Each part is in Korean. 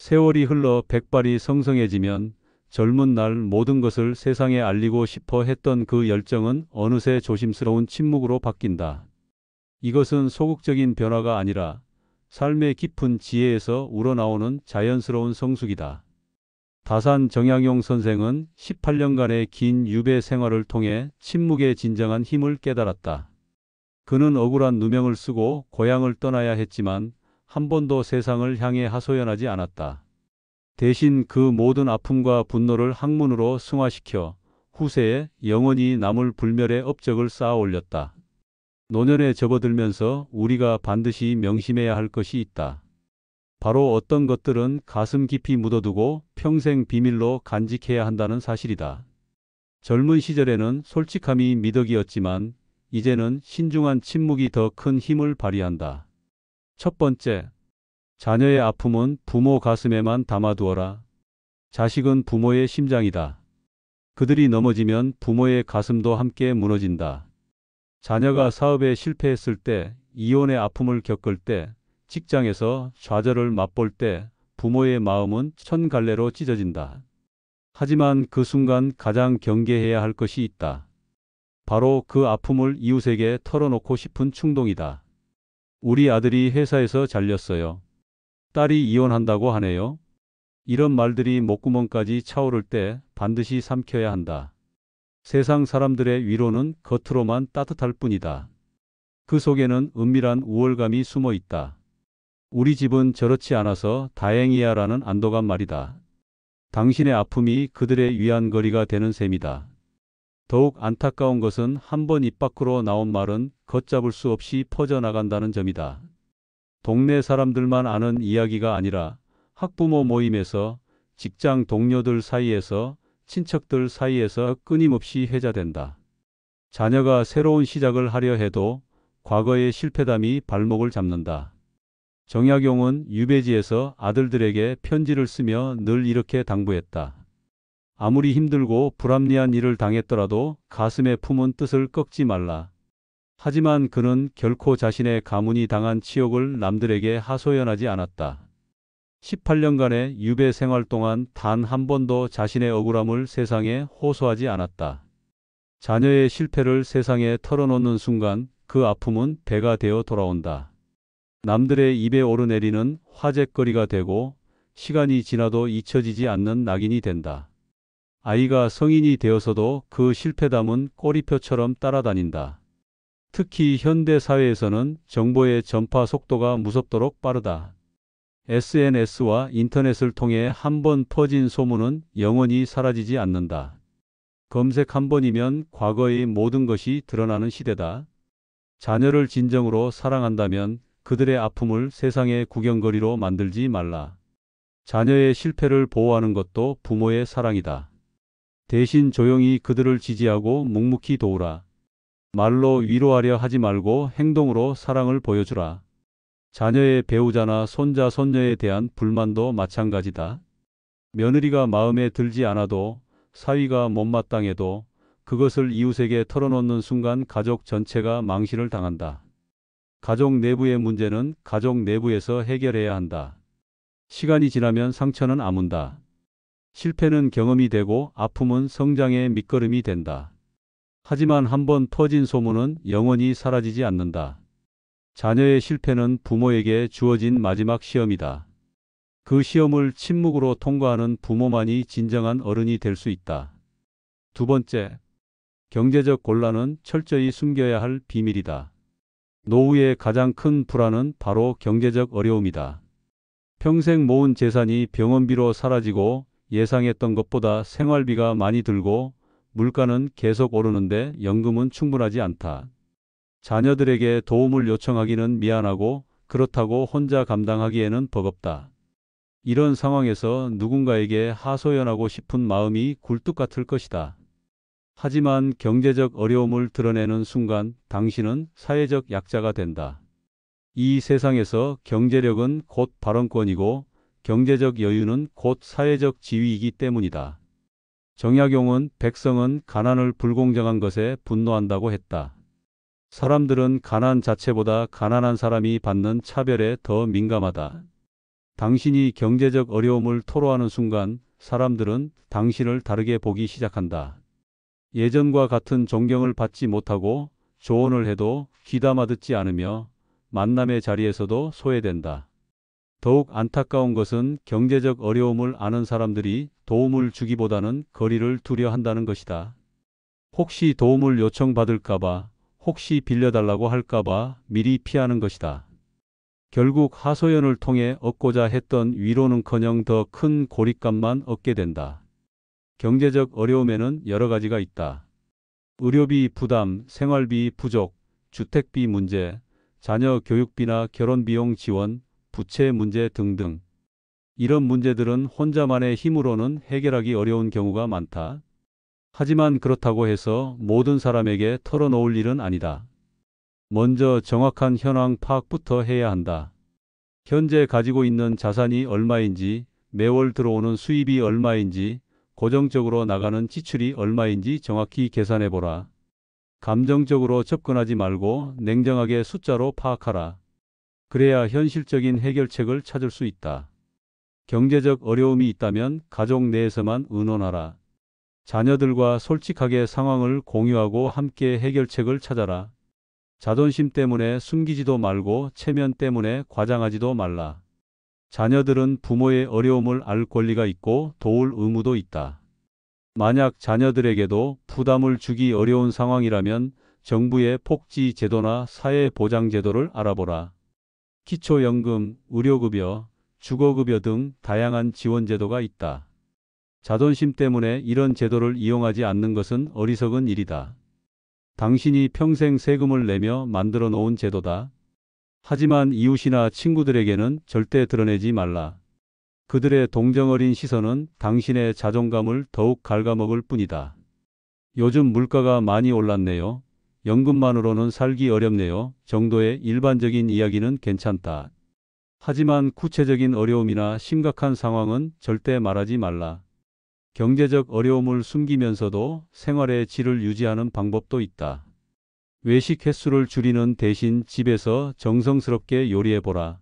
세월이 흘러 백발이 성성해지면 젊은 날 모든 것을 세상에 알리고 싶어 했던 그 열정은 어느새 조심스러운 침묵으로 바뀐다. 이것은 소극적인 변화가 아니라 삶의 깊은 지혜에서 우러나오는 자연스러운 성숙이다. 다산 정약용 선생은 18년간의 긴 유배 생활을 통해 침묵의 진정한 힘을 깨달았다. 그는 억울한 누명을 쓰고 고향을 떠나야 했지만 한 번도 세상을 향해 하소연하지 않았다. 대신 그 모든 아픔과 분노를 학문으로 승화시켜 후세에 영원히 남을 불멸의 업적을 쌓아 올렸다. 노년에 접어들면서 우리가 반드시 명심해야 할 것이 있다. 바로 어떤 것들은 가슴 깊이 묻어두고 평생 비밀로 간직해야 한다는 사실이다. 젊은 시절에는 솔직함이 미덕이었지만 이제는 신중한 침묵이 더 큰 힘을 발휘한다. 첫 번째, 자녀의 아픔은 부모 가슴에만 담아두어라. 자식은 부모의 심장이다. 그들이 넘어지면 부모의 가슴도 함께 무너진다. 자녀가 사업에 실패했을 때, 이혼의 아픔을 겪을 때, 직장에서 좌절을 맛볼 때 부모의 마음은 천 갈래로 찢어진다. 하지만 그 순간 가장 경계해야 할 것이 있다. 바로 그 아픔을 이웃에게 털어놓고 싶은 충동이다. 우리 아들이 회사에서 잘렸어요. 딸이 이혼한다고 하네요. 이런 말들이 목구멍까지 차오를 때 반드시 삼켜야 한다. 세상 사람들의 위로는 겉으로만 따뜻할 뿐이다. 그 속에는 은밀한 우월감이 숨어 있다. 우리 집은 저렇지 않아서 다행이야 라는 안도감 말이다. 당신의 아픔이 그들의 위안거리가 되는 셈이다. 더욱 안타까운 것은 한 번 입 밖으로 나온 말은 걷잡을 수 없이 퍼져나간다는 점이다. 동네 사람들만 아는 이야기가 아니라 학부모 모임에서, 직장 동료들 사이에서, 친척들 사이에서 끊임없이 회자된다. 자녀가 새로운 시작을 하려 해도 과거의 실패담이 발목을 잡는다. 정약용은 유배지에서 아들들에게 편지를 쓰며 늘 이렇게 당부했다. 아무리 힘들고 불합리한 일을 당했더라도 가슴에 품은 뜻을 꺾지 말라. 하지만 그는 결코 자신의 가문이 당한 치욕을 남들에게 하소연하지 않았다. 18년간의 유배 생활 동안 단 한 번도 자신의 억울함을 세상에 호소하지 않았다. 자녀의 실패를 세상에 털어놓는 순간 그 아픔은 배가 되어 돌아온다. 남들의 입에 오르내리는 화제거리가 되고 시간이 지나도 잊혀지지 않는 낙인이 된다. 아이가 성인이 되어서도 그 실패담은 꼬리표처럼 따라다닌다. 특히 현대 사회에서는 정보의 전파 속도가 무섭도록 빠르다. SNS와 인터넷을 통해 한 번 퍼진 소문은 영원히 사라지지 않는다. 검색 한 번이면 과거의 모든 것이 드러나는 시대다. 자녀를 진정으로 사랑한다면 그들의 아픔을 세상의 구경거리로 만들지 말라. 자녀의 실패를 보호하는 것도 부모의 사랑이다. 대신 조용히 그들을 지지하고 묵묵히 도우라. 말로 위로하려 하지 말고 행동으로 사랑을 보여주라. 자녀의 배우자나 손자, 손녀에 대한 불만도 마찬가지다. 며느리가 마음에 들지 않아도, 사위가 못마땅해도 그것을 이웃에게 털어놓는 순간 가족 전체가 망신을 당한다. 가족 내부의 문제는 가족 내부에서 해결해야 한다. 시간이 지나면 상처는 아문다. 실패는 경험이 되고 아픔은 성장의 밑거름이 된다. 하지만 한 번 퍼진 소문은 영원히 사라지지 않는다. 자녀의 실패는 부모에게 주어진 마지막 시험이다. 그 시험을 침묵으로 통과하는 부모만이 진정한 어른이 될 수 있다. 두 번째, 경제적 곤란은 철저히 숨겨야 할 비밀이다. 노후의 가장 큰 불안은 바로 경제적 어려움이다. 평생 모은 재산이 병원비로 사라지고 예상했던 것보다 생활비가 많이 들고 물가는 계속 오르는데 연금은 충분하지 않다. 자녀들에게 도움을 요청하기는 미안하고 그렇다고 혼자 감당하기에는 버겁다. 이런 상황에서 누군가에게 하소연하고 싶은 마음이 굴뚝 같을 것이다. 하지만 경제적 어려움을 드러내는 순간 당신은 사회적 약자가 된다. 이 세상에서 경제력은 곧 발언권이고 경제적 여유는 곧 사회적 지위이기 때문이다. 정약용은 백성은 가난을 불공정한 것에 분노한다고 했다. 사람들은 가난 자체보다 가난한 사람이 받는 차별에 더 민감하다. 당신이 경제적 어려움을 토로하는 순간 사람들은 당신을 다르게 보기 시작한다. 예전과 같은 존경을 받지 못하고 조언을 해도 귀담아 듣지 않으며 만남의 자리에서도 소외된다. 더욱 안타까운 것은 경제적 어려움을 아는 사람들이 도움을 주기보다는 거리를 두려 한다는 것이다. 혹시 도움을 요청받을까봐, 혹시 빌려달라고 할까봐 미리 피하는 것이다. 결국 하소연을 통해 얻고자 했던 위로는커녕 더 큰 고립감만 얻게 된다. 경제적 어려움에는 여러 가지가 있다. 의료비 부담, 생활비 부족, 주택비 문제, 자녀 교육비나 결혼비용 지원, 부채 문제 등등. 이런 문제들은 혼자만의 힘으로는 해결하기 어려운 경우가 많다. 하지만 그렇다고 해서 모든 사람에게 털어놓을 일은 아니다. 먼저 정확한 현황 파악부터 해야 한다. 현재 가지고 있는 자산이 얼마인지, 매월 들어오는 수입이 얼마인지, 고정적으로 나가는 지출이 얼마인지 정확히 계산해 보라. 감정적으로 접근하지 말고 냉정하게 숫자로 파악하라. 그래야 현실적인 해결책을 찾을 수 있다. 경제적 어려움이 있다면 가족 내에서만 의논하라. 자녀들과 솔직하게 상황을 공유하고 함께 해결책을 찾아라. 자존심 때문에 숨기지도 말고 체면 때문에 과장하지도 말라. 자녀들은 부모의 어려움을 알 권리가 있고 도울 의무도 있다. 만약 자녀들에게도 부담을 주기 어려운 상황이라면 정부의 복지 제도나 사회보장 제도를 알아보라. 기초연금, 의료급여, 주거급여 등 다양한 지원 제도가 있다. 자존심 때문에 이런 제도를 이용하지 않는 것은 어리석은 일이다. 당신이 평생 세금을 내며 만들어 놓은 제도다. 하지만 이웃이나 친구들에게는 절대 드러내지 말라. 그들의 동정어린 시선은 당신의 자존감을 더욱 갉아먹을 뿐이다. 요즘 물가가 많이 올랐네요. 연금만으로는 살기 어렵네요. 정도의 일반적인 이야기는 괜찮다. 하지만 구체적인 어려움이나 심각한 상황은 절대 말하지 말라. 경제적 어려움을 숨기면서도 생활의 질을 유지하는 방법도 있다. 외식 횟수를 줄이는 대신 집에서 정성스럽게 요리해보라.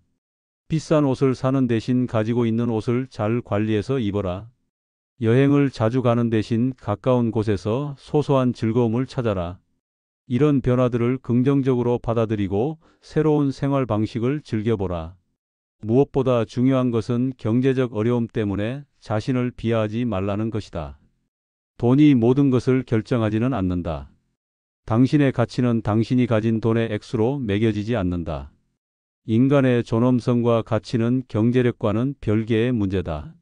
비싼 옷을 사는 대신 가지고 있는 옷을 잘 관리해서 입어라. 여행을 자주 가는 대신 가까운 곳에서 소소한 즐거움을 찾아라. 이런 변화들을 긍정적으로 받아들이고 새로운 생활 방식을 즐겨보라. 무엇보다 중요한 것은 경제적 어려움 때문에 자신을 비하하지 말라는 것이다. 돈이 모든 것을 결정하지는 않는다. 당신의 가치는 당신이 가진 돈의 액수로 매겨지지 않는다. 인간의 존엄성과 가치는 경제력과는 별개의 문제다.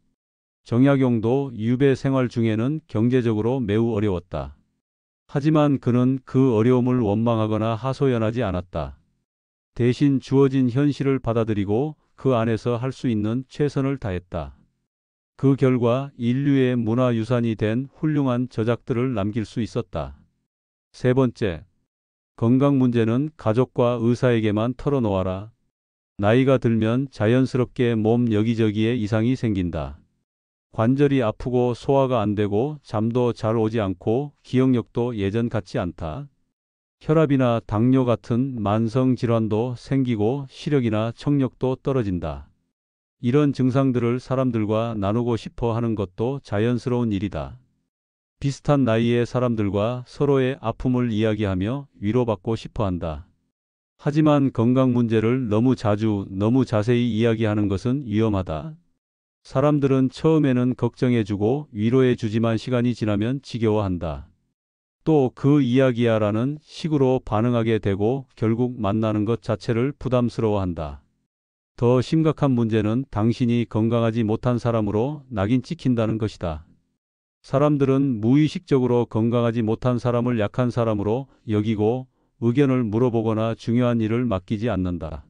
정약용도 유배 생활 중에는 경제적으로 매우 어려웠다. 하지만 그는 그 어려움을 원망하거나 하소연하지 않았다. 대신 주어진 현실을 받아들이고 그 안에서 할 수 있는 최선을 다했다. 그 결과 인류의 문화유산이 된 훌륭한 저작들을 남길 수 있었다. 세 번째, 건강 문제는 가족과 의사에게만 털어놓아라. 나이가 들면 자연스럽게 몸 여기저기에 이상이 생긴다. 관절이 아프고 소화가 안 되고 잠도 잘 오지 않고 기억력도 예전 같지 않다. 혈압이나 당뇨 같은 만성 질환도 생기고 시력이나 청력도 떨어진다. 이런 증상들을 사람들과 나누고 싶어 하는 것도 자연스러운 일이다. 비슷한 나이의 사람들과 서로의 아픔을 이야기하며 위로받고 싶어 한다. 하지만 건강 문제를 너무 자주, 너무 자세히 이야기하는 것은 위험하다. 사람들은 처음에는 걱정해주고 위로해주지만 시간이 지나면 지겨워한다. 또 그 이야기야라는 식으로 반응하게 되고 결국 만나는 것 자체를 부담스러워한다. 더 심각한 문제는 당신이 건강하지 못한 사람으로 낙인 찍힌다는 것이다. 사람들은 무의식적으로 건강하지 못한 사람을 약한 사람으로 여기고 의견을 물어보거나 중요한 일을 맡기지 않는다.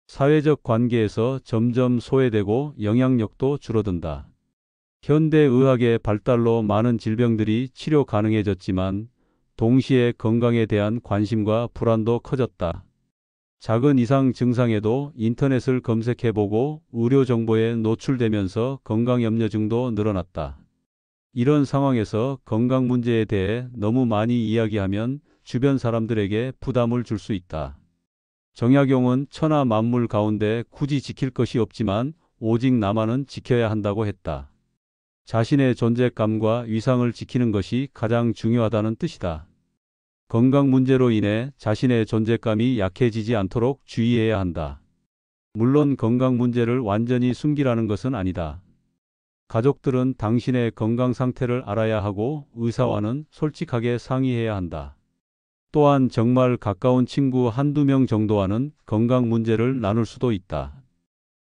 사회적 관계에서 점점 소외되고 영향력도 줄어든다. 현대의학의 발달로 많은 질병들이 치료 가능해졌지만 동시에 건강에 대한 관심과 불안도 커졌다. 작은 이상 증상에도 인터넷을 검색해보고 의료 정보에 노출되면서 건강염려증도 늘어났다. 이런 상황에서 건강 문제에 대해 너무 많이 이야기하면 주변 사람들에게 부담을 줄 수 있다. 정약용은 천하 만물 가운데 굳이 지킬 것이 없지만 오직 나만은 지켜야 한다고 했다. 자신의 존재감과 위상을 지키는 것이 가장 중요하다는 뜻이다. 건강 문제로 인해 자신의 존재감이 약해지지 않도록 주의해야 한다. 물론 건강 문제를 완전히 숨기라는 것은 아니다. 가족들은 당신의 건강 상태를 알아야 하고 의사와는 솔직하게 상의해야 한다. 또한 정말 가까운 친구 한두 명 정도와는 건강 문제를 나눌 수도 있다.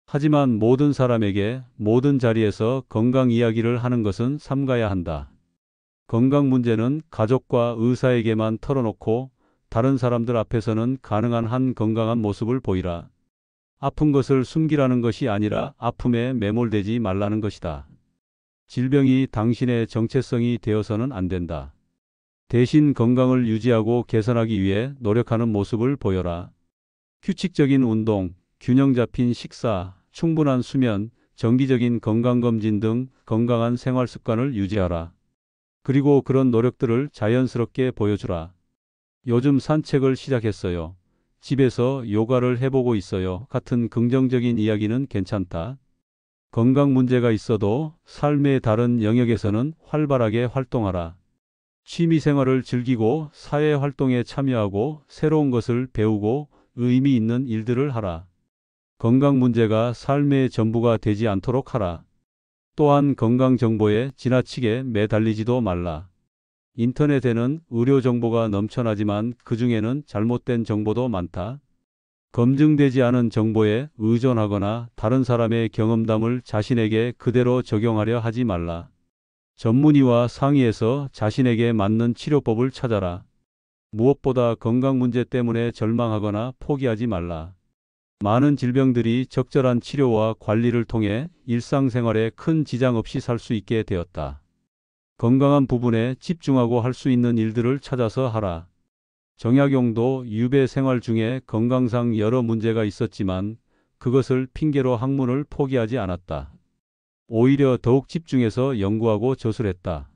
하지만 모든 사람에게 모든 자리에서 건강 이야기를 하는 것은 삼가야 한다. 건강 문제는 가족과 의사에게만 털어놓고 다른 사람들 앞에서는 가능한 한 건강한 모습을 보이라. 아픈 것을 숨기라는 것이 아니라 아픔에 매몰되지 말라는 것이다. 질병이 당신의 정체성이 되어서는 안 된다. 대신 건강을 유지하고 개선하기 위해 노력하는 모습을 보여라. 규칙적인 운동, 균형 잡힌 식사, 충분한 수면, 정기적인 건강검진 등 건강한 생활 습관을 유지하라. 그리고 그런 노력들을 자연스럽게 보여주라. 요즘 산책을 시작했어요. 집에서 요가를 해보고 있어요. 같은 긍정적인 이야기는 괜찮다. 건강 문제가 있어도 삶의 다른 영역에서는 활발하게 활동하라. 취미 생활을 즐기고 사회 활동에 참여하고 새로운 것을 배우고 의미 있는 일들을 하라. 건강 문제가 삶의 전부가 되지 않도록 하라. 또한 건강 정보에 지나치게 매달리지도 말라. 인터넷에는 의료 정보가 넘쳐나지만 그 중에는 잘못된 정보도 많다. 검증되지 않은 정보에 의존하거나 다른 사람의 경험담을 자신에게 그대로 적용하려 하지 말라. 전문의와 상의해서 자신에게 맞는 치료법을 찾아라. 무엇보다 건강 문제 때문에 절망하거나 포기하지 말라. 많은 질병들이 적절한 치료와 관리를 통해 일상생활에 큰 지장 없이 살 수 있게 되었다. 건강한 부분에 집중하고 할 수 있는 일들을 찾아서 하라. 정약용도 유배 생활 중에 건강상 여러 문제가 있었지만 그것을 핑계로 학문을 포기하지 않았다. 오히려 더욱 집중해서 연구하고 저술했다.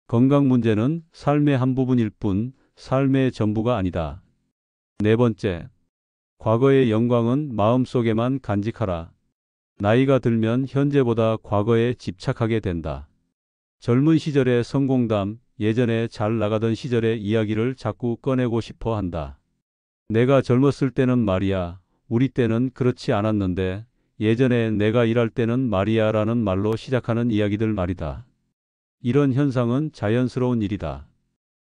건강 문제는 삶의 한 부분일 뿐 삶의 전부가 아니다. 네 번째, 과거의 영광은 마음속에만 간직하라. 나이가 들면 현재보다 과거에 집착하게 된다. 젊은 시절의 성공담, 예전에 잘 나가던 시절의 이야기를 자꾸 꺼내고 싶어 한다. 내가 젊었을 때는 말이야, 우리 때는 그렇지 않았는데, 예전에 내가 일할 때는 말이야 라는 말로 시작하는 이야기들 말이다. 이런 현상은 자연스러운 일이다.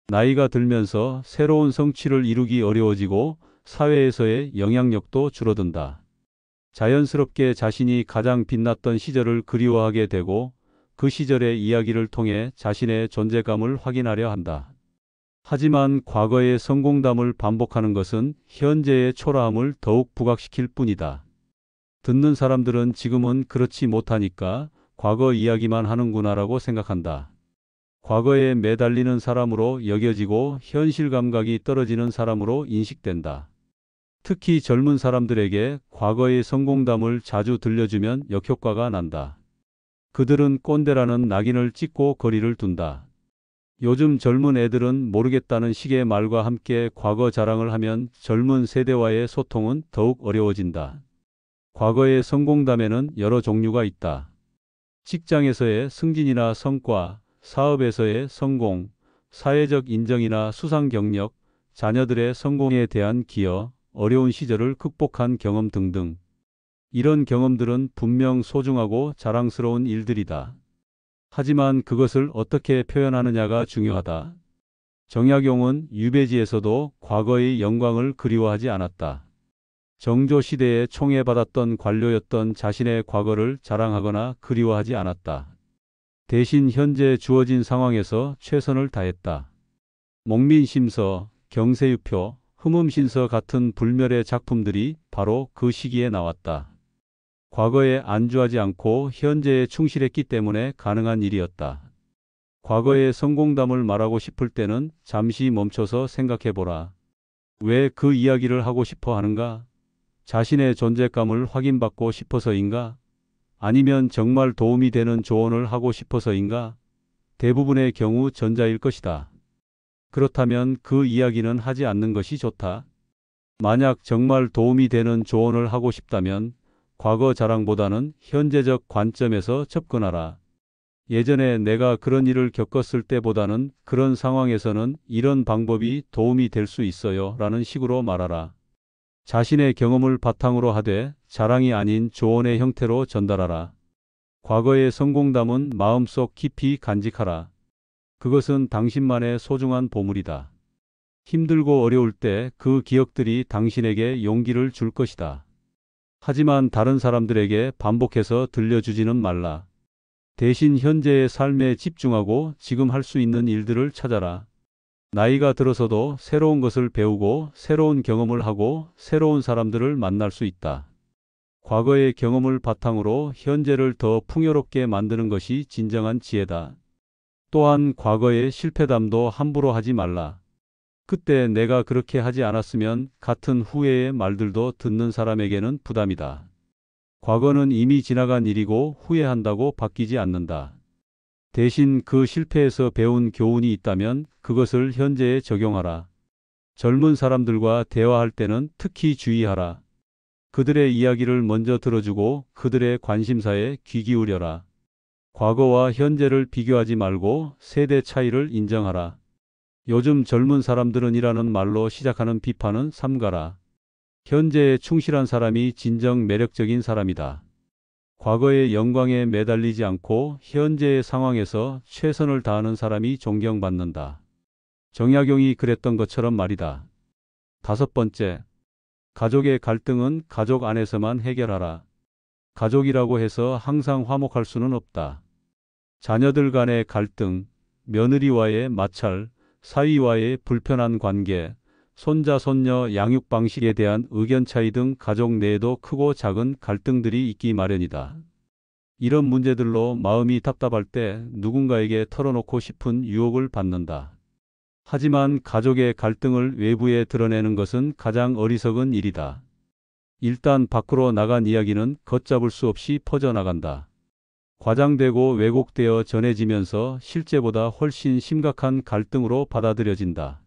나이가 들면서 새로운 성취를 이루기 어려워지고 사회에서의 영향력도 줄어든다. 자연스럽게 자신이 가장 빛났던 시절을 그리워하게 되고 그 시절의 이야기를 통해 자신의 존재감을 확인하려 한다. 하지만 과거의 성공담을 반복하는 것은 현재의 초라함을 더욱 부각시킬 뿐이다. 듣는 사람들은 지금은 그렇지 못하니까 과거 이야기만 하는구나라고 생각한다. 과거에 매달리는 사람으로 여겨지고 현실 감각이 떨어지는 사람으로 인식된다. 특히 젊은 사람들에게 과거의 성공담을 자주 들려주면 역효과가 난다. 그들은 꼰대라는 낙인을 찍고 거리를 둔다. 요즘 젊은 애들은 모르겠다는 식의 말과 함께 과거 자랑을 하면 젊은 세대와의 소통은 더욱 어려워진다. 과거의 성공담에는 여러 종류가 있다. 직장에서의 승진이나 성과, 사업에서의 성공, 사회적 인정이나 수상 경력, 자녀들의 성공에 대한 기여, 어려운 시절을 극복한 경험 등등. 이런 경험들은 분명 소중하고 자랑스러운 일들이다. 하지만 그것을 어떻게 표현하느냐가 중요하다. 정약용은 유배지에서도 과거의 영광을 그리워하지 않았다. 정조시대에 총애받았던 관료였던 자신의 과거를 자랑하거나 그리워하지 않았다. 대신 현재 주어진 상황에서 최선을 다했다. 목민심서, 경세유표, 흠음신서 같은 불멸의 작품들이 바로 그 시기에 나왔다. 과거에 안주하지 않고 현재에 충실했기 때문에 가능한 일이었다. 과거의 성공담을 말하고 싶을 때는 잠시 멈춰서 생각해보라. 왜 그 이야기를 하고 싶어 하는가? 자신의 존재감을 확인받고 싶어서인가? 아니면 정말 도움이 되는 조언을 하고 싶어서인가? 대부분의 경우 전자일 것이다. 그렇다면 그 이야기는 하지 않는 것이 좋다. 만약 정말 도움이 되는 조언을 하고 싶다면 과거 자랑보다는 현재적 관점에서 접근하라. 예전에 내가 그런 일을 겪었을 때보다는 그런 상황에서는 이런 방법이 도움이 될 수 있어요. 라는 식으로 말하라. 자신의 경험을 바탕으로 하되 자랑이 아닌 조언의 형태로 전달하라. 과거의 성공담은 마음속 깊이 간직하라. 그것은 당신만의 소중한 보물이다. 힘들고 어려울 때 그 기억들이 당신에게 용기를 줄 것이다. 하지만 다른 사람들에게 반복해서 들려주지는 말라. 대신 현재의 삶에 집중하고 지금 할 수 있는 일들을 찾아라. 나이가 들어서도 새로운 것을 배우고 새로운 경험을 하고 새로운 사람들을 만날 수 있다. 과거의 경험을 바탕으로 현재를 더 풍요롭게 만드는 것이 진정한 지혜다. 또한 과거의 실패담도 함부로 하지 말라. 그때 내가 그렇게 하지 않았으면 같은 후회의 말들도 듣는 사람에게는 부담이다. 과거는 이미 지나간 일이고 후회한다고 바뀌지 않는다. 대신 그 실패에서 배운 교훈이 있다면 그것을 현재에 적용하라. 젊은 사람들과 대화할 때는 특히 주의하라. 그들의 이야기를 먼저 들어주고 그들의 관심사에 귀 기울여라. 과거와 현재를 비교하지 말고 세대 차이를 인정하라. 요즘 젊은 사람들은 이라는 말로 시작하는 비판은 삼가라. 현재에 충실한 사람이 진정 매력적인 사람이다. 과거의 영광에 매달리지 않고 현재의 상황에서 최선을 다하는 사람이 존경받는다. 정약용이 그랬던 것처럼 말이다. 5번째, 가족의 갈등은 가족 안에서만 해결하라. 가족이라고 해서 항상 화목할 수는 없다. 자녀들 간의 갈등, 며느리와의 마찰, 사위와의 불편한 관계, 손자, 손녀 양육 방식에 대한 의견 차이 등 가족 내에도 크고 작은 갈등들이 있기 마련이다. 이런 문제들로 마음이 답답할 때 누군가에게 털어놓고 싶은 유혹을 받는다. 하지만 가족의 갈등을 외부에 드러내는 것은 가장 어리석은 일이다. 일단 밖으로 나간 이야기는 걷잡을 수 없이 퍼져나간다. 과장되고 왜곡되어 전해지면서 실제보다 훨씬 심각한 갈등으로 받아들여진다.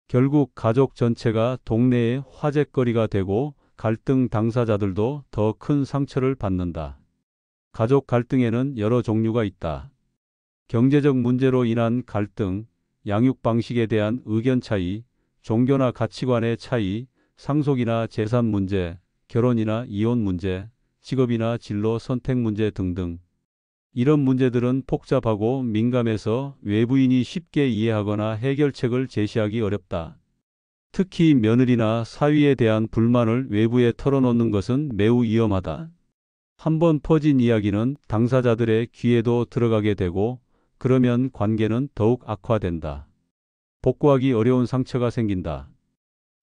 결국 가족 전체가 동네의 화제거리가 되고 갈등 당사자들도 더 큰 상처를 받는다. 가족 갈등에는 여러 종류가 있다. 경제적 문제로 인한 갈등, 양육 방식에 대한 의견 차이, 종교나 가치관의 차이, 상속이나 재산 문제, 결혼이나 이혼 문제, 직업이나 진로 선택 문제 등등. 이런 문제들은 복잡하고 민감해서 외부인이 쉽게 이해하거나 해결책을 제시하기 어렵다. 특히 며느리나 사위에 대한 불만을 외부에 털어놓는 것은 매우 위험하다. 한번 퍼진 이야기는 당사자들의 귀에도 들어가게 되고 그러면 관계는 더욱 악화된다. 복구하기 어려운 상처가 생긴다.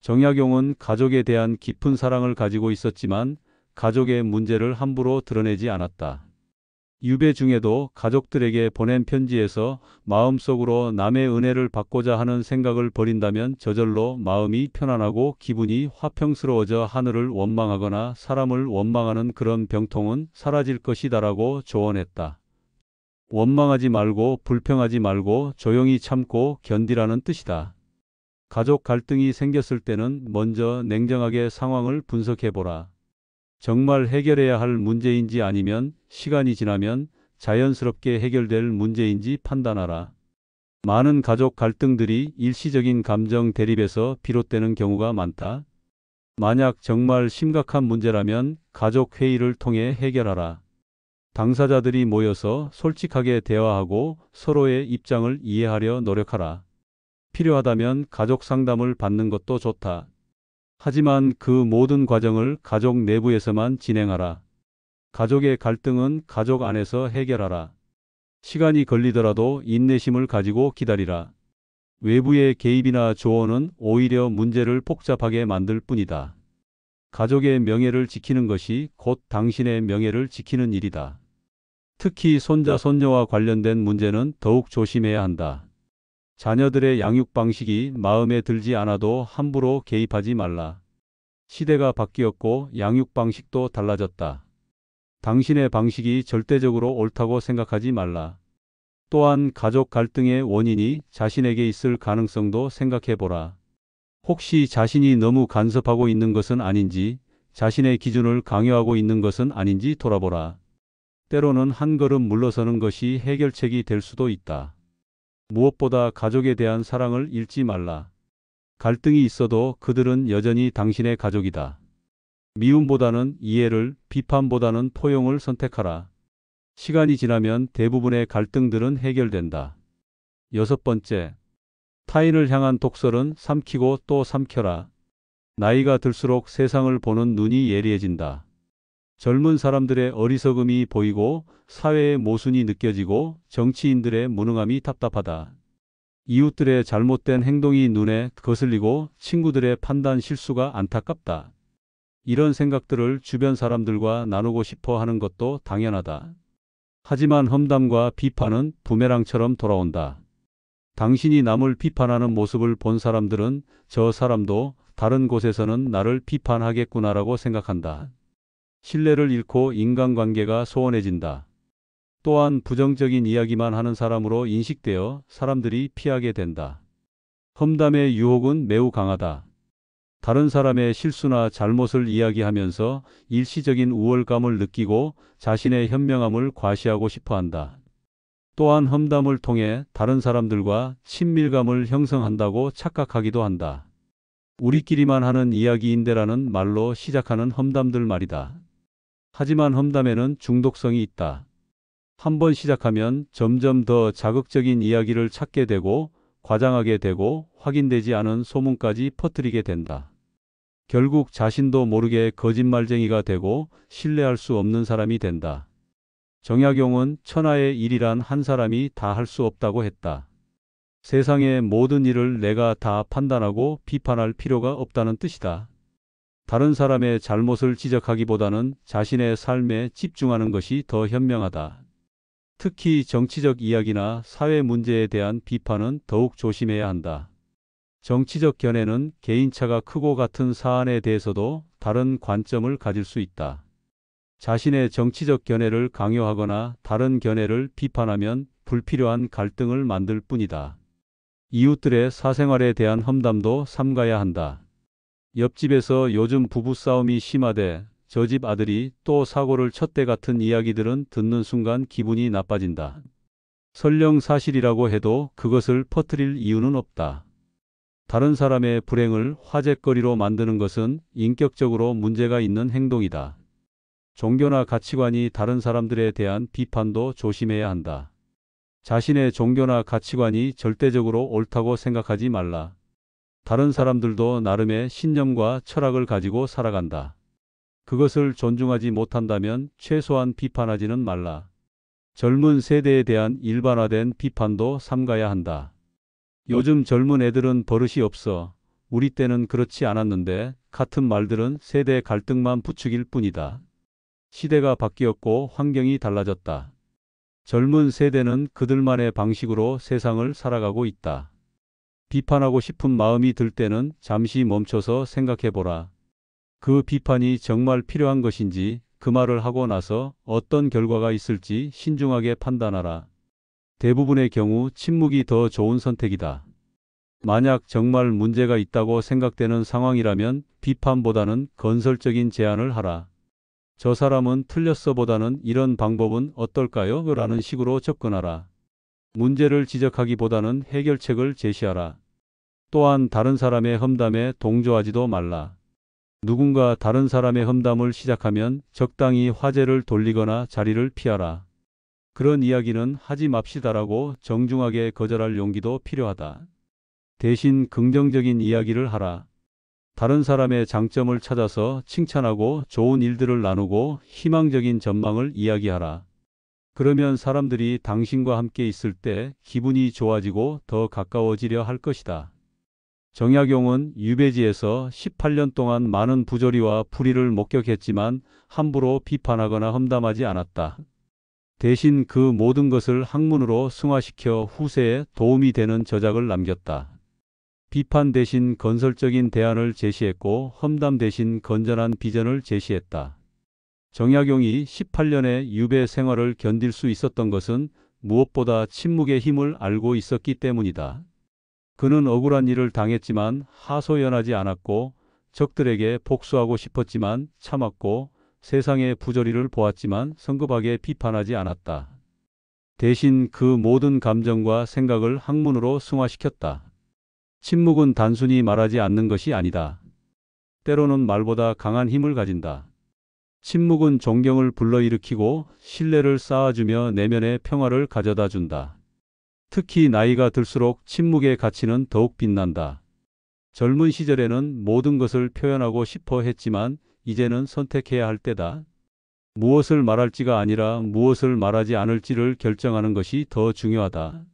정약용은 가족에 대한 깊은 사랑을 가지고 있었지만 가족의 문제를 함부로 드러내지 않았다. 유배 중에도 가족들에게 보낸 편지에서 마음속으로 남의 은혜를 받고자 하는 생각을 버린다면 저절로 마음이 편안하고 기분이 화평스러워져 하늘을 원망하거나 사람을 원망하는 그런 병통은 사라질 것이다라고 조언했다. 원망하지 말고 불평하지 말고 조용히 참고 견디라는 뜻이다. 가족 갈등이 생겼을 때는 먼저 냉정하게 상황을 분석해보라. 정말 해결해야 할 문제인지 아니면 시간이 지나면 자연스럽게 해결될 문제인지 판단하라. 많은 가족 갈등들이 일시적인 감정 대립에서 비롯되는 경우가 많다. 만약 정말 심각한 문제라면 가족 회의를 통해 해결하라. 당사자들이 모여서 솔직하게 대화하고 서로의 입장을 이해하려 노력하라. 필요하다면 가족 상담을 받는 것도 좋다. 하지만 그 모든 과정을 가족 내부에서만 진행하라. 가족의 갈등은 가족 안에서 해결하라. 시간이 걸리더라도 인내심을 가지고 기다리라. 외부의 개입이나 조언은 오히려 문제를 복잡하게 만들 뿐이다. 가족의 명예를 지키는 것이 곧 당신의 명예를 지키는 일이다. 특히 손자, 손녀와 관련된 문제는 더욱 조심해야 한다. 자녀들의 양육 방식이 마음에 들지 않아도 함부로 개입하지 말라. 시대가 바뀌었고 양육 방식도 달라졌다. 당신의 방식이 절대적으로 옳다고 생각하지 말라. 또한 가족 갈등의 원인이 자신에게 있을 가능성도 생각해 보라. 혹시 자신이 너무 간섭하고 있는 것은 아닌지, 자신의 기준을 강요하고 있는 것은 아닌지 돌아보라. 때로는 한 걸음 물러서는 것이 해결책이 될 수도 있다. 무엇보다 가족에 대한 사랑을 잃지 말라. 갈등이 있어도 그들은 여전히 당신의 가족이다. 미움보다는 이해를, 비판보다는 포용을 선택하라. 시간이 지나면 대부분의 갈등들은 해결된다. 6번째, 타인을 향한 독설은 삼키고 또 삼켜라. 나이가 들수록 세상을 보는 눈이 예리해진다. 젊은 사람들의 어리석음이 보이고 사회의 모순이 느껴지고 정치인들의 무능함이 답답하다. 이웃들의 잘못된 행동이 눈에 거슬리고 친구들의 판단 실수가 안타깝다. 이런 생각들을 주변 사람들과 나누고 싶어 하는 것도 당연하다. 하지만 험담과 비판은 부메랑처럼 돌아온다. 당신이 남을 비판하는 모습을 본 사람들은 저 사람도 다른 곳에서는 나를 비판하겠구나라고 생각한다. 신뢰를 잃고 인간관계가 소원해진다. 또한 부정적인 이야기만 하는 사람으로 인식되어 사람들이 피하게 된다. 험담의 유혹은 매우 강하다. 다른 사람의 실수나 잘못을 이야기하면서 일시적인 우월감을 느끼고 자신의 현명함을 과시하고 싶어 한다. 또한 험담을 통해 다른 사람들과 친밀감을 형성한다고 착각하기도 한다. 우리끼리만 하는 이야기인데라는 말로 시작하는 험담들 말이다. 하지만 험담에는 중독성이 있다. 한번 시작하면 점점 더 자극적인 이야기를 찾게 되고 과장하게 되고 확인되지 않은 소문까지 퍼뜨리게 된다. 결국 자신도 모르게 거짓말쟁이가 되고 신뢰할 수 없는 사람이 된다. 정약용은 천하의 일이란 한 사람이 다 할 수 없다고 했다. 세상의 모든 일을 내가 다 판단하고 비판할 필요가 없다는 뜻이다. 다른 사람의 잘못을 지적하기보다는 자신의 삶에 집중하는 것이 더 현명하다. 특히 정치적 이야기나 사회 문제에 대한 비판은 더욱 조심해야 한다. 정치적 견해는 개인차가 크고 같은 사안에 대해서도 다른 관점을 가질 수 있다. 자신의 정치적 견해를 강요하거나 다른 견해를 비판하면 불필요한 갈등을 만들 뿐이다. 이웃들의 사생활에 대한 험담도 삼가야 한다. 옆집에서 요즘 부부싸움이 심하대 저 집 아들이 또 사고를 쳤대 같은 이야기들은 듣는 순간 기분이 나빠진다. 설령 사실이라고 해도 그것을 퍼뜨릴 이유는 없다. 다른 사람의 불행을 화제거리로 만드는 것은 인격적으로 문제가 있는 행동이다. 종교나 가치관이 다른 사람들에 대한 비판도 조심해야 한다. 자신의 종교나 가치관이 절대적으로 옳다고 생각하지 말라. 다른 사람들도 나름의 신념과 철학을 가지고 살아간다. 그것을 존중하지 못한다면 최소한 비판하지는 말라. 젊은 세대에 대한 일반화된 비판도 삼가야 한다. 요즘 젊은 애들은 버릇이 없어. 우리 때는 그렇지 않았는데 같은 말들은 세대 갈등만 부추길 뿐이다. 시대가 바뀌었고 환경이 달라졌다. 젊은 세대는 그들만의 방식으로 세상을 살아가고 있다. 비판하고 싶은 마음이 들 때는 잠시 멈춰서 생각해보라. 그 비판이 정말 필요한 것인지 그 말을 하고 나서 어떤 결과가 있을지 신중하게 판단하라. 대부분의 경우 침묵이 더 좋은 선택이다. 만약 정말 문제가 있다고 생각되는 상황이라면 비판보다는 건설적인 제안을 하라. 저 사람은 틀렸어보다는 이런 방법은 어떨까요? 라는 식으로 접근하라. 문제를 지적하기보다는 해결책을 제시하라. 또한 다른 사람의 험담에 동조하지도 말라. 누군가 다른 사람의 험담을 시작하면 적당히 화제를 돌리거나 자리를 피하라. 그런 이야기는 하지 맙시다라고 정중하게 거절할 용기도 필요하다. 대신 긍정적인 이야기를 하라. 다른 사람의 장점을 찾아서 칭찬하고 좋은 일들을 나누고 희망적인 전망을 이야기하라. 그러면 사람들이 당신과 함께 있을 때 기분이 좋아지고 더 가까워지려 할 것이다. 정약용은 유배지에서 18년 동안 많은 부조리와 불의를 목격했지만 함부로 비판하거나 험담하지 않았다. 대신 그 모든 것을 학문으로 승화시켜 후세에 도움이 되는 저작을 남겼다. 비판 대신 건설적인 대안을 제시했고 험담 대신 건전한 비전을 제시했다. 정약용이 18년의 유배 생활을 견딜 수 있었던 것은 무엇보다 침묵의 힘을 알고 있었기 때문이다. 그는 억울한 일을 당했지만 하소연하지 않았고 적들에게 복수하고 싶었지만 참았고 세상의 부조리를 보았지만 성급하게 비판하지 않았다. 대신 그 모든 감정과 생각을 학문으로 승화시켰다. 침묵은 단순히 말하지 않는 것이 아니다. 때로는 말보다 강한 힘을 가진다. 침묵은 존경을 불러일으키고 신뢰를 쌓아주며 내면의 평화를 가져다 준다. 특히 나이가 들수록 침묵의 가치는 더욱 빛난다. 젊은 시절에는 모든 것을 표현하고 싶어 했지만 이제는 선택해야 할 때다. 무엇을 말할지가 아니라 무엇을 말하지 않을지를 결정하는 것이 더 중요하다.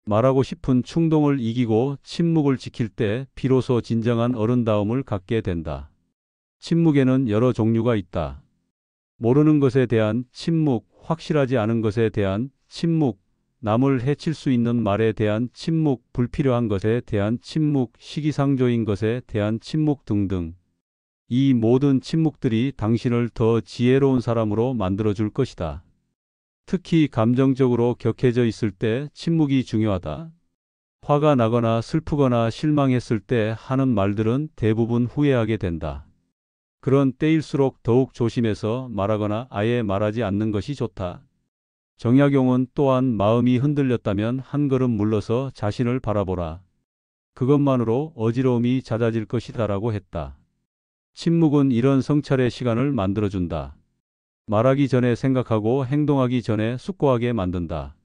말하고 싶은 충동을 이기고 침묵을 지킬 때 비로소 진정한 어른다움을 갖게 된다. 침묵에는 여러 종류가 있다. 모르는 것에 대한 침묵, 확실하지 않은 것에 대한 침묵, 남을 해칠 수 있는 말에 대한 침묵, 불필요한 것에 대한 침묵, 시기상조인 것에 대한 침묵 등등. 이 모든 침묵들이 당신을 더 지혜로운 사람으로 만들어줄 것이다. 특히 감정적으로 격해져 있을 때 침묵이 중요하다. 화가 나거나 슬프거나 실망했을 때 하는 말들은 대부분 후회하게 된다. 그런 때일수록 더욱 조심해서 말하거나 아예 말하지 않는 것이 좋다. 정약용은 또한 마음이 흔들렸다면 한 걸음 물러서 자신을 바라보라. 그것만으로 어지러움이 잦아질 것이다라고 했다. 침묵은 이런 성찰의 시간을 만들어준다. 말하기 전에 생각하고 행동하기 전에 숙고하게 만든다.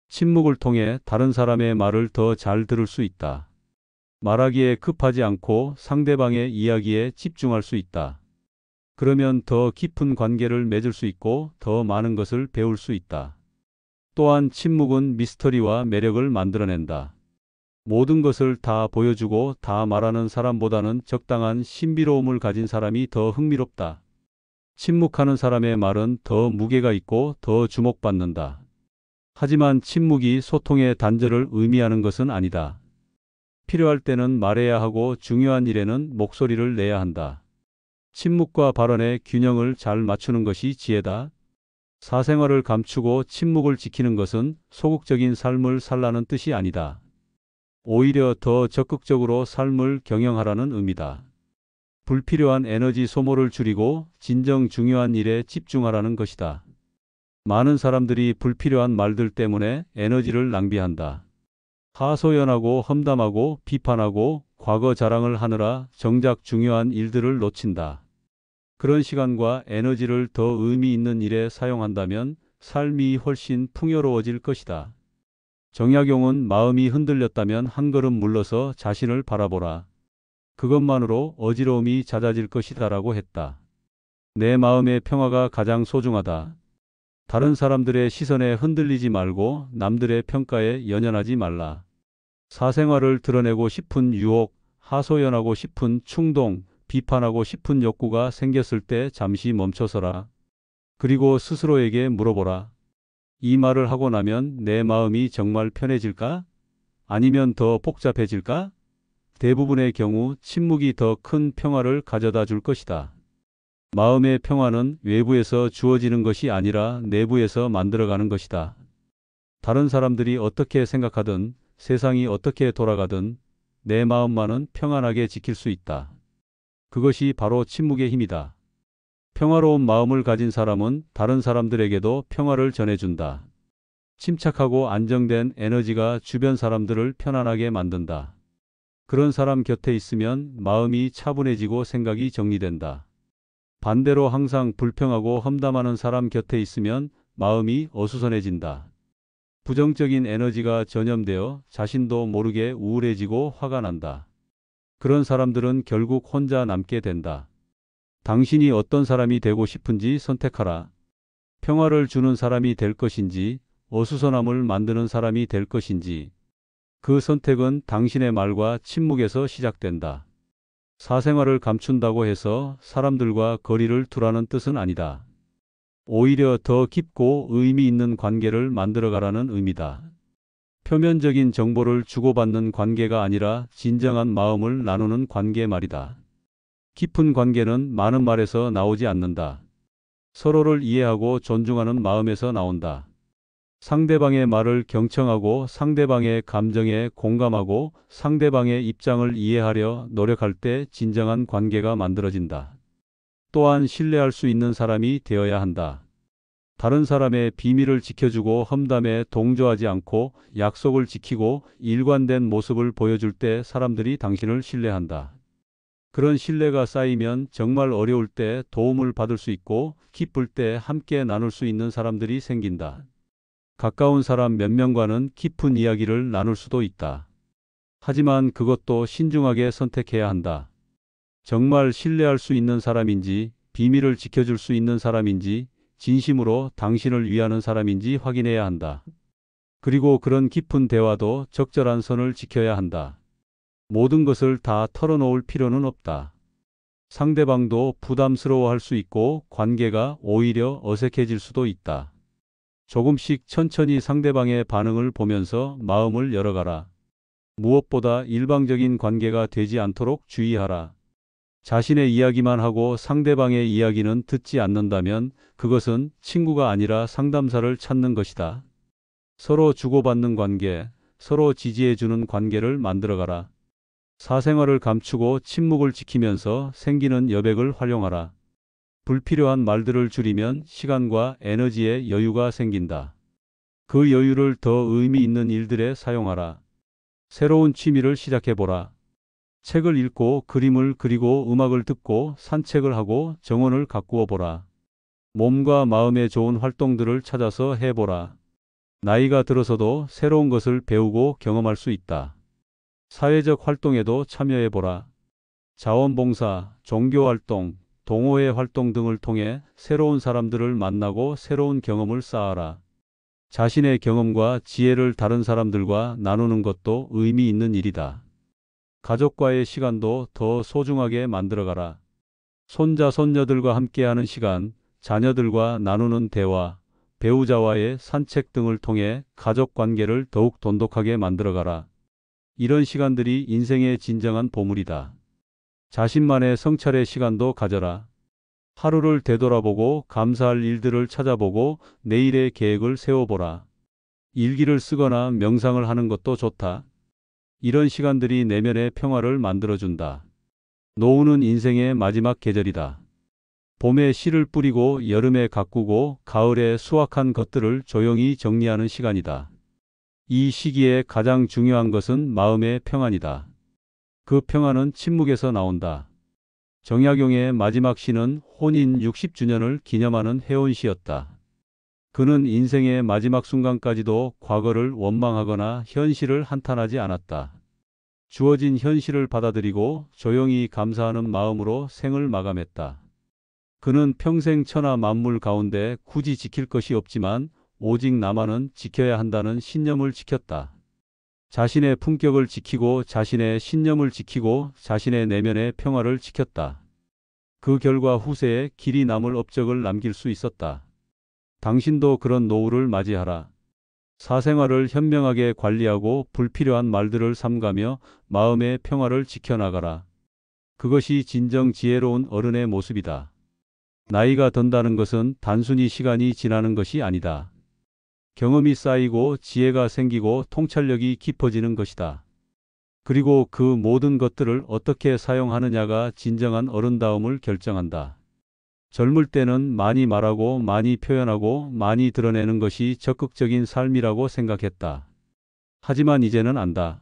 침묵을 통해 다른 사람의 말을 더 잘 들을 수 있다. 말하기에 급하지 않고 상대방의 이야기에 집중할 수 있다. 그러면 더 깊은 관계를 맺을 수 있고 더 많은 것을 배울 수 있다. 또한 침묵은 미스터리와 매력을 만들어낸다. 모든 것을 다 보여주고 다 말하는 사람보다는 적당한 신비로움을 가진 사람이 더 흥미롭다. 침묵하는 사람의 말은 더 무게가 있고 더 주목받는다. 하지만 침묵이 소통의 단절을 의미하는 것은 아니다. 필요할 때는 말해야 하고 중요한 일에는 목소리를 내야 한다. 침묵과 발언의 균형을 잘 맞추는 것이 지혜다. 사생활을 감추고 침묵을 지키는 것은 소극적인 삶을 살라는 뜻이 아니다. 오히려 더 적극적으로 삶을 경영하라는 의미다. 불필요한 에너지 소모를 줄이고 진정 중요한 일에 집중하라는 것이다. 많은 사람들이 불필요한 말들 때문에 에너지를 낭비한다. 하소연하고 험담하고 비판하고 과거 자랑을 하느라 정작 중요한 일들을 놓친다. 그런 시간과 에너지를 더 의미 있는 일에 사용한다면 삶이 훨씬 풍요로워질 것이다. 정약용은 마음이 흔들렸다면 한 걸음 물러서 자신을 바라보라. 그것만으로 어지러움이 잦아질 것이다라고 했다. 내 마음의 평화가 가장 소중하다. 다른 사람들의 시선에 흔들리지 말고 남들의 평가에 연연하지 말라. 사생활을 드러내고 싶은 유혹, 하소연하고 싶은 충동, 비판하고 싶은 욕구가 생겼을 때 잠시 멈춰서라. 그리고 스스로에게 물어보라. 이 말을 하고 나면 내 마음이 정말 편해질까? 아니면 더 복잡해질까? 대부분의 경우 침묵이 더 큰 평화를 가져다 줄 것이다. 마음의 평화는 외부에서 주어지는 것이 아니라 내부에서 만들어가는 것이다. 다른 사람들이 어떻게 생각하든 세상이 어떻게 돌아가든 내 마음만은 평안하게 지킬 수 있다. 그것이 바로 침묵의 힘이다. 평화로운 마음을 가진 사람은 다른 사람들에게도 평화를 전해준다. 침착하고 안정된 에너지가 주변 사람들을 편안하게 만든다. 그런 사람 곁에 있으면 마음이 차분해지고 생각이 정리된다. 반대로 항상 불평하고 험담하는 사람 곁에 있으면 마음이 어수선해진다. 부정적인 에너지가 전염되어 자신도 모르게 우울해지고 화가 난다. 그런 사람들은 결국 혼자 남게 된다. 당신이 어떤 사람이 되고 싶은지 선택하라. 평화를 주는 사람이 될 것인지, 어수선함을 만드는 사람이 될 것인지. 그 선택은 당신의 말과 침묵에서 시작된다. 사생활을 감춘다고 해서 사람들과 거리를 두라는 뜻은 아니다. 오히려 더 깊고 의미 있는 관계를 만들어가라는 의미다. 표면적인 정보를 주고받는 관계가 아니라 진정한 마음을 나누는 관계 말이다. 깊은 관계는 많은 말에서 나오지 않는다. 서로를 이해하고 존중하는 마음에서 나온다. 상대방의 말을 경청하고 상대방의 감정에 공감하고 상대방의 입장을 이해하려 노력할 때 진정한 관계가 만들어진다. 또한 신뢰할 수 있는 사람이 되어야 한다. 다른 사람의 비밀을 지켜주고 험담에 동조하지 않고 약속을 지키고 일관된 모습을 보여줄 때 사람들이 당신을 신뢰한다. 그런 신뢰가 쌓이면 정말 어려울 때 도움을 받을 수 있고 기쁠 때 함께 나눌 수 있는 사람들이 생긴다. 가까운 사람 몇 명과는 깊은 이야기를 나눌 수도 있다. 하지만 그것도 신중하게 선택해야 한다. 정말 신뢰할 수 있는 사람인지, 비밀을 지켜줄 수 있는 사람인지, 진심으로 당신을 위하는 사람인지 확인해야 한다. 그리고 그런 깊은 대화도 적절한 선을 지켜야 한다. 모든 것을 다 털어놓을 필요는 없다. 상대방도 부담스러워할 수 있고 관계가 오히려 어색해질 수도 있다. 조금씩 천천히 상대방의 반응을 보면서 마음을 열어가라. 무엇보다 일방적인 관계가 되지 않도록 주의하라. 자신의 이야기만 하고 상대방의 이야기는 듣지 않는다면 그것은 친구가 아니라 상담사를 찾는 것이다. 서로 주고받는 관계, 서로 지지해주는 관계를 만들어가라. 사생활을 감추고 침묵을 지키면서 생기는 여백을 활용하라. 불필요한 말들을 줄이면 시간과 에너지에 여유가 생긴다. 그 여유를 더 의미 있는 일들에 사용하라. 새로운 취미를 시작해보라. 책을 읽고 그림을 그리고 음악을 듣고 산책을 하고 정원을 가꾸어 보라. 몸과 마음에 좋은 활동들을 찾아서 해보라. 나이가 들어서도 새로운 것을 배우고 경험할 수 있다. 사회적 활동에도 참여해보라. 자원봉사, 종교활동, 동호회 활동 등을 통해 새로운 사람들을 만나고 새로운 경험을 쌓아라. 자신의 경험과 지혜를 다른 사람들과 나누는 것도 의미 있는 일이다. 가족과의 시간도 더 소중하게 만들어가라. 손자, 손녀들과 함께하는 시간, 자녀들과 나누는 대화, 배우자와의 산책 등을 통해 가족 관계를 더욱 돈독하게 만들어가라. 이런 시간들이 인생의 진정한 보물이다. 자신만의 성찰의 시간도 가져라. 하루를 되돌아보고 감사할 일들을 찾아보고 내일의 계획을 세워보라. 일기를 쓰거나 명상을 하는 것도 좋다. 이런 시간들이 내면의 평화를 만들어준다. 노후는 인생의 마지막 계절이다. 봄에 씨를 뿌리고 여름에 가꾸고 가을에 수확한 것들을 조용히 정리하는 시간이다. 이 시기에 가장 중요한 것은 마음의 평안이다. 그 평안은 침묵에서 나온다. 정약용의 마지막 시는 혼인 60주년을 기념하는 해온시였다. 그는 인생의 마지막 순간까지도 과거를 원망하거나 현실을 한탄하지 않았다. 주어진 현실을 받아들이고 조용히 감사하는 마음으로 생을 마감했다. 그는 평생 천하 만물 가운데 굳이 지킬 것이 없지만 오직 나만은 지켜야 한다는 신념을 지켰다. 자신의 품격을 지키고 자신의 신념을 지키고 자신의 내면의 평화를 지켰다. 그 결과 후세에 길이 남을 업적을 남길 수 있었다. 당신도 그런 노후를 맞이하라. 사생활을 현명하게 관리하고 불필요한 말들을 삼가며 마음의 평화를 지켜나가라. 그것이 진정 지혜로운 어른의 모습이다. 나이가 든다는 것은 단순히 시간이 지나는 것이 아니다. 경험이 쌓이고 지혜가 생기고 통찰력이 깊어지는 것이다. 그리고 그 모든 것들을 어떻게 사용하느냐가 진정한 어른다움을 결정한다. 젊을 때는 많이 말하고 많이 표현하고 많이 드러내는 것이 적극적인 삶이라고 생각했다. 하지만 이제는 안다.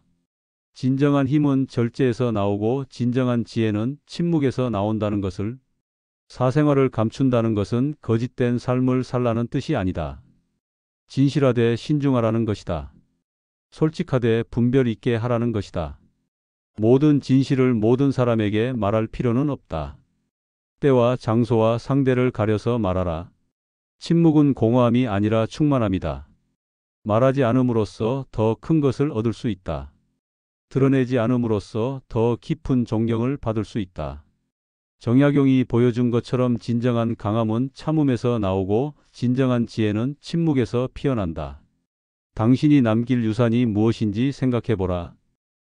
진정한 힘은 절제에서 나오고 진정한 지혜는 침묵에서 나온다는 것을. 사생활을 감춘다는 것은 거짓된 삶을 살라는 뜻이 아니다. 진실하되 신중하라는 것이다. 솔직하되 분별 있게 하라는 것이다. 모든 진실을 모든 사람에게 말할 필요는 없다. 때와 장소와 상대를 가려서 말하라. 침묵은 공허함이 아니라 충만함이다. 말하지 않음으로써 더 큰 것을 얻을 수 있다. 드러내지 않음으로써 더 깊은 존경을 받을 수 있다. 정약용이 보여준 것처럼 진정한 강함은 참음에서 나오고 진정한 지혜는 침묵에서 피어난다. 당신이 남길 유산이 무엇인지 생각해보라.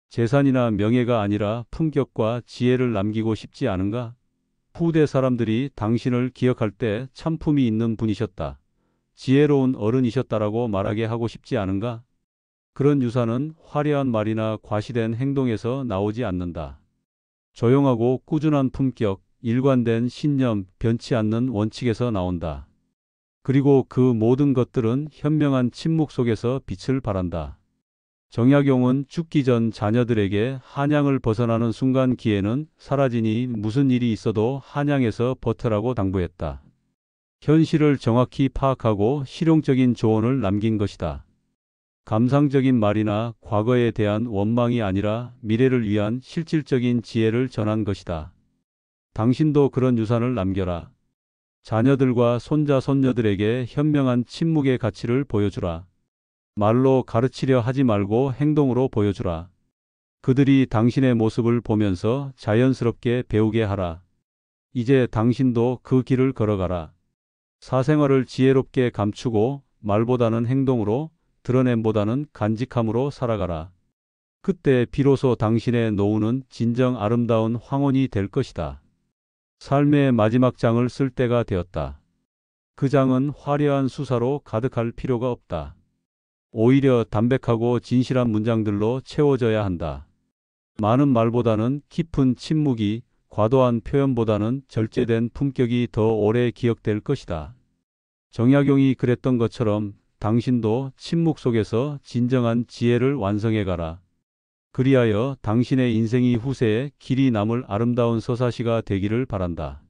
재산이나 명예가 아니라 품격과 지혜를 남기고 싶지 않은가? 후대 사람들이 당신을 기억할 때 참품이 있는 분이셨다. 지혜로운 어른이셨다라고 말하게 하고 싶지 않은가? 그런 유사는 화려한 말이나 과시된 행동에서 나오지 않는다. 조용하고 꾸준한 품격, 일관된 신념, 변치 않는 원칙에서 나온다. 그리고 그 모든 것들은 현명한 침묵 속에서 빛을 발한다. 정약용은 죽기 전 자녀들에게 한양을 벗어나는 순간 기회는 사라지니 무슨 일이 있어도 한양에서 버텨라고 당부했다. 현실을 정확히 파악하고 실용적인 조언을 남긴 것이다. 감상적인 말이나 과거에 대한 원망이 아니라 미래를 위한 실질적인 지혜를 전한 것이다. 당신도 그런 유산을 남겨라. 자녀들과 손자, 손녀들에게 현명한 침묵의 가치를 보여주라. 말로 가르치려 하지 말고 행동으로 보여주라. 그들이 당신의 모습을 보면서 자연스럽게 배우게 하라. 이제 당신도 그 길을 걸어가라. 사생활을 지혜롭게 감추고 말보다는 행동으로, 드러냄보다는 간직함으로 살아가라. 그때 비로소 당신의 노후는 진정 아름다운 황혼이 될 것이다. 삶의 마지막 장을 쓸 때가 되었다. 그 장은 화려한 수사로 가득할 필요가 없다. 오히려 담백하고 진실한 문장들로 채워져야 한다. 많은 말보다는 깊은 침묵이, 과도한 표현보다는 절제된 품격이 더 오래 기억될 것이다. 정약용이 그랬던 것처럼 당신도 침묵 속에서 진정한 지혜를 완성해 가라. 그리하여 당신의 인생이 후세에 길이 남을 아름다운 서사시가 되기를 바란다.